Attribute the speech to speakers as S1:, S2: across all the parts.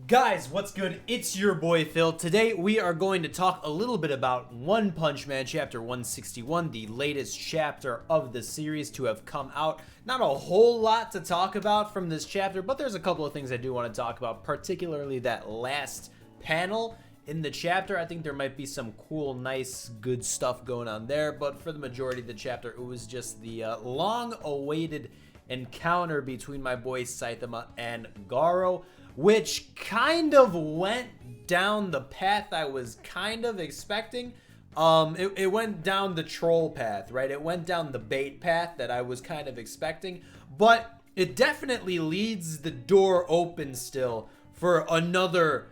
S1: Guys, what's good? It's your boy Phil. Today we are going to talk a little bit about One Punch Man Chapter 161, the latest chapter of the series to have come out. Not a whole lot to talk about from this chapter, but there's a couple of things I do want to talk about, particularly that last panel in the chapter. I think there might be some cool, nice, good stuff going on there, but for the majority of the chapter, it was just the long-awaited encounter between my boy Saitama and Garou, which kind of went down the path I was kind of expecting. It went down the troll path, right? It went down the bait path that I was kind of expecting, but it definitely leaves the door open still for another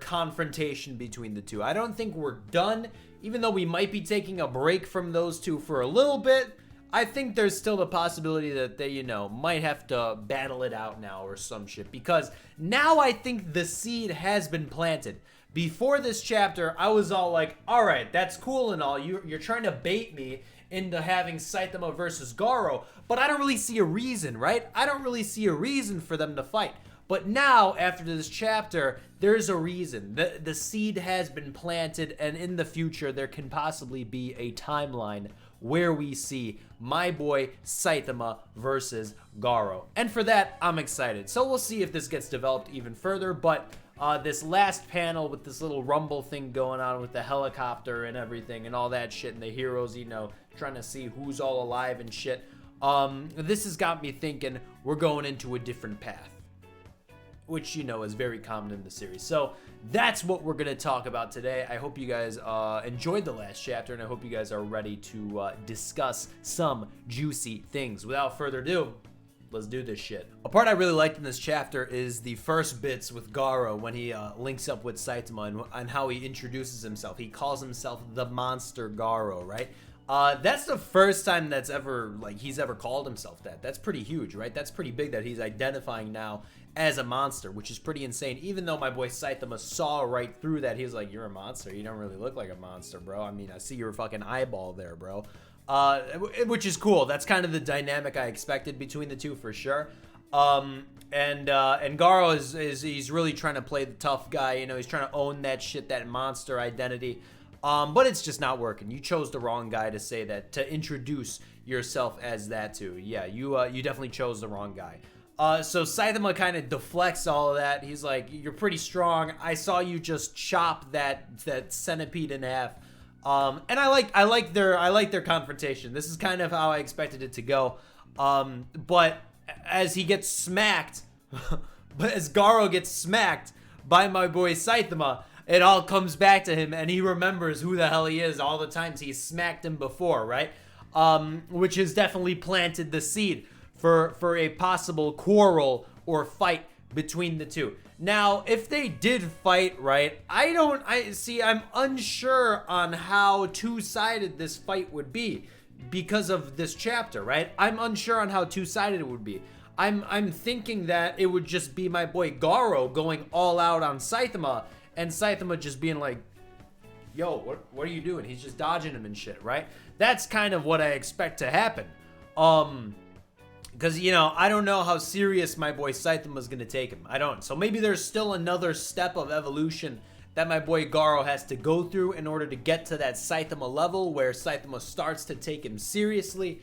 S1: confrontation between the two. I don't think we're done, even though we might be taking a break from those two for a little bit. I think there's still the possibility that they, might have to battle it out now or some shit. Because now I think the seed has been planted. Before this chapter, I was all like, alright, that's cool and all. You're trying to bait me into having Saitama versus Garou. But I don't really see a reason, right? I don't really see a reason for them to fight. But now, after this chapter, there's a reason. The seed has been planted, and in the future, there can possibly be a timeline where we see my boy Saitama versus Garou. And for that, I'm excited. So we'll see if this gets developed even further, but this last panel with this little rumble thing going on with the helicopter and everything and all that shit, and the heroes, trying to see who's all alive and shit, this has got me thinking we're going into a different path, which, is very common in the series. So that's what we're going to talk about today. I hope you guys enjoyed the last chapter, and I hope you guys are ready to discuss some juicy things. Without further ado, let's do this shit. A part I really liked in this chapter is the first bits with Garou when he links up with Saitama and how he introduces himself. He calls himself the Monster Garou, right? That's the first time that's ever, he's ever called himself that. That's pretty huge, right? That's pretty big that he's identifying now as a monster, which is pretty insane. Even though my boy Saitama saw right through that, he's like, you're a monster. You don't really look like a monster, bro. I mean, I see your fucking eyeball there, bro. Which is cool. That's kind of the dynamic I expected between the two for sure. And Garou he's really trying to play the tough guy. He's trying to own that shit, that monster identity. But it's just not working. You chose the wrong guy to say that, to introduce yourself as that too. Yeah, you definitely chose the wrong guy. So Saitama kind of deflects all of that. He's like, you're pretty strong. I saw you just chop that centipede in half. And I like their confrontation. This is kind of how I expected it to go. But as he gets smacked, as Garou gets smacked by my boy Saitama, it all comes back to him, and he remembers who the hell he is, all the times he smacked him before, right? Which has definitely planted the seed for a possible quarrel or fight between the two. Now, if they did fight, right, I'm unsure on how two-sided this fight would be because of this chapter, right? I'm unsure on how two-sided it would be. I'm thinking that it would just be my boy Garou going all out on Saitama, and Saitama just being like, yo, what are you doing? He's just dodging him and shit, right? That's kind of what I expect to happen. Because, I don't know how serious my boy Saitama's going to take him. I don't. So maybe there's still another step of evolution that my boy Garou has to go through in order to get to that Saitama level where Saitama starts to take him seriously.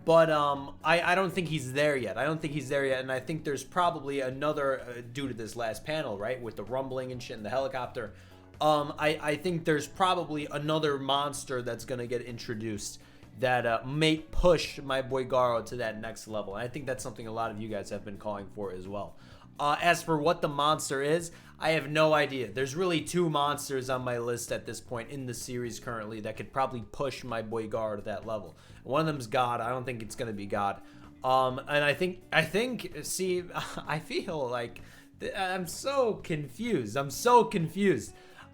S1: But I don't think he's there yet. And I think there's probably another, due to this last panel, right, with the rumbling and shit in the helicopter, I think there's probably another monster that's going to get introduced that may push my boy Garou to that next level. And I think that's something a lot of you guys have been calling for as well. As for what the monster is, I have no idea. There's really two monsters on my list at this point in the series currently that could probably push my boy Garou to that level. One of them's God. I don't think it's going to be God. And I think, see, I feel like I'm so confused.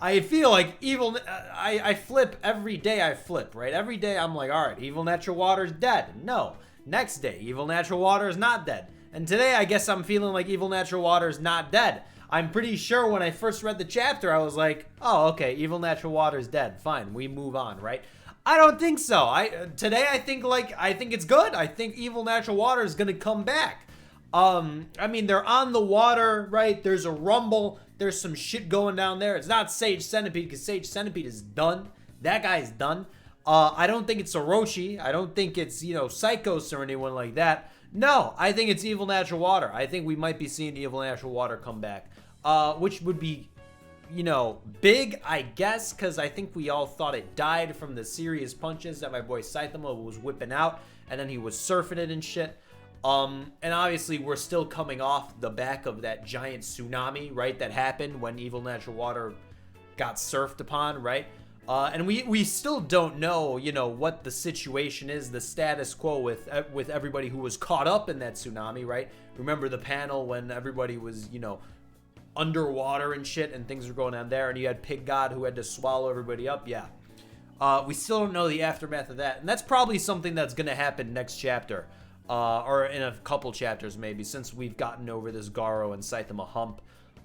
S1: I feel like evil, I flip every day I flip, right? Every day I'm like, all right, evil natural water's dead. No. Next day, evil natural water is not dead. And today, I guess I'm feeling like evil natural water is not dead. I'm pretty sure when I first read the chapter, I was like, oh, okay, evil natural water is dead. Fine, we move on, right? I don't think so. Today I think it's good. I think evil natural water is gonna come back. I mean, they're on the water, right? There's a rumble. There's some shit going down there. It's not Sage Centipede, because Sage Centipede is done. That guy's done. I don't think it's Orochi. I don't think it's, Psychos or anyone like that. No, I think it's Evil Natural Water. I think we might be seeing Evil Natural Water come back, which would be, big, I guess, because I think we all thought it died from the serious punches that my boy Saitama was whipping out, and then he was surfing it and shit. And obviously we're still coming off the back of that giant tsunami, right, that happened when Evil Natural Water got surfed upon, right? And we still don't know, what the situation is, the status quo with everybody who was caught up in that tsunami, right? Remember the panel when everybody was, underwater and shit, and things were going on there, and you had Pig God who had to swallow everybody up? Yeah. We still don't know the aftermath of that, and that's probably something that's going to happen next chapter, or in a couple chapters maybe, since we've gotten over this Garou and Saitama hump.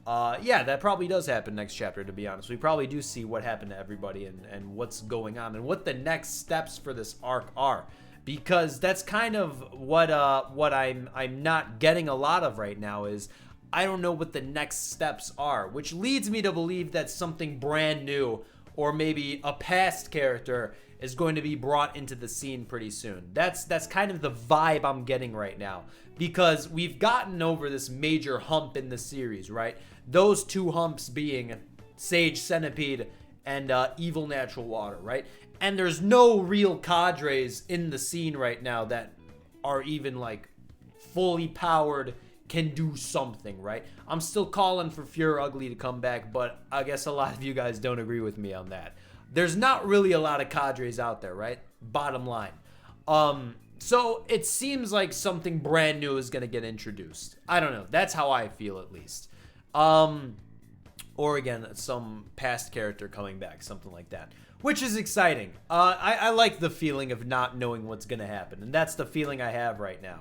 S1: Yeah, that probably does happen next chapter, to be honest. We probably do see what happened to everybody and what's going on and what the next steps for this arc are, because that's kind of what I'm not getting a lot of right now. Is I don't know what the next steps are, which leads me to believe that something brand new, or maybe a past character, is going to be brought into the scene pretty soon. That's kind of the vibe I'm getting right now, because we've gotten over this major hump in the series, right? Those two humps being Sage Centipede and Evil Natural Water, right? And there's no real cadres in the scene right now that are even like fully powered, can do something, right? I'm still calling for Pure Ugly to come back, but I guess a lot of you guys don't agree with me on that. There's not really a lot of cadres out there, right? Bottom line. So it seems like something brand new is going to get introduced. I don't know. That's how I feel, at least. Or again, some past character coming back, something like that, which is exciting. I like the feeling of not knowing what's going to happen, and that's the feeling I have right now.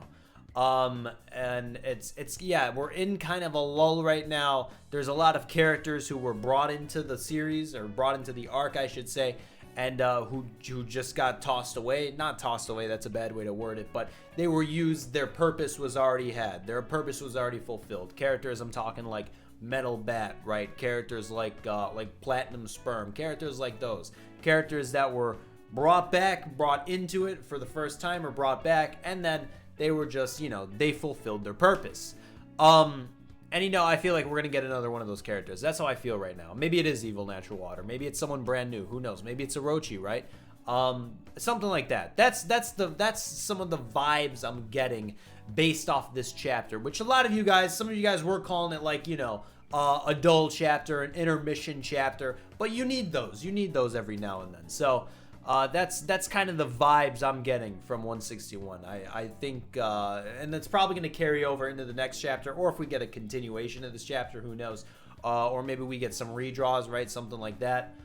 S1: And it's yeah, we're in kind of a lull right now. There's a lot of characters who were brought into the series, or brought into the arc, I should say, and who just got tossed away. Not tossed away, that's a bad way to word it, but they were used. Their purpose was already had. Their purpose was already fulfilled. Characters, I'm talking like Metal Bat, right? Characters like Platinum Sperm. Characters like those. Characters that were brought back, brought into it for the first time, or brought back, and then they were just, they fulfilled their purpose. And I feel like we're going to get another one of those characters. That's how I feel right now. Maybe it is Evil Natural Water. Maybe it's someone brand new. Who knows? Maybe it's Orochi, right? Something like that. That's some of the vibes I'm getting based off this chapter, which some of you guys were calling it like, a dull chapter, an intermission chapter, but you need those. You need those every now and then. So, that's kind of the vibes I'm getting from 161. I think, and that's probably going to carry over into the next chapter, or if we get a continuation of this chapter, who knows? Or maybe we get some redraws, right? Something like that.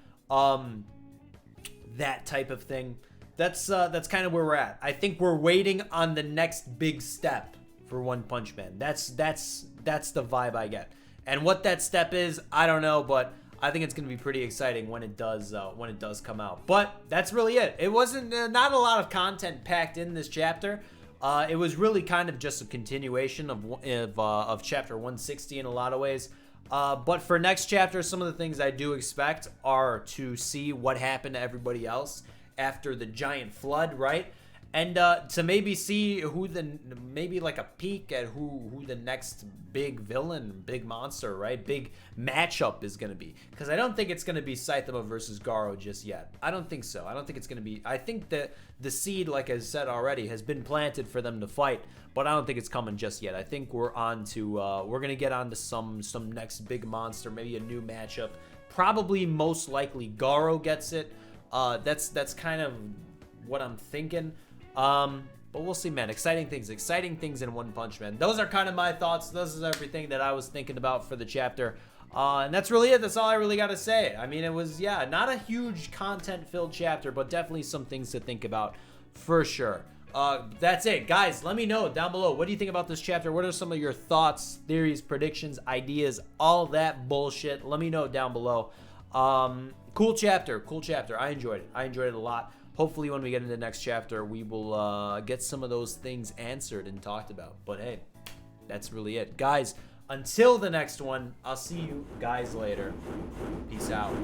S1: That type of thing. That's kind of where we're at. I think we're waiting on the next big step for One Punch Man. That's the vibe I get. And what that step is, I don't know, but I think it's going to be pretty exciting when it does come out. But that's really it. It wasn't not a lot of content packed in this chapter. It was really kind of just a continuation of chapter 160 in a lot of ways. But for next chapter, some of the things I do expect are to see what happened to everybody else after the giant flood, right? And to maybe see maybe like a peek at who the next big villain, big monster, right? Big matchup is going to be. Because I don't think it's going to be Saitama versus Garou just yet. I don't think so. I don't think it's going to be. I think that the seed, like I said already, has been planted for them to fight. But I don't think it's coming just yet. I think we're going to get on to some next big monster, maybe a new matchup. Probably most likely Garou gets it. That's kind of what I'm thinking. But we'll see, man. Exciting things in One Punch Man. Those are kind of my thoughts. This is everything that I was thinking about for the chapter. And that's really it. That's all I really got to say. I mean, it was, not a huge content-filled chapter, but definitely some things to think about for sure. That's it. Guys, let me know down below. What do you think about this chapter? What are some of your thoughts, theories, predictions, ideas, all that bullshit? Let me know down below. Cool chapter. I enjoyed it a lot. Hopefully when we get into the next chapter, we will get some of those things answered and talked about. But hey, that's really it. Guys, until the next one, I'll see you guys later. Peace out.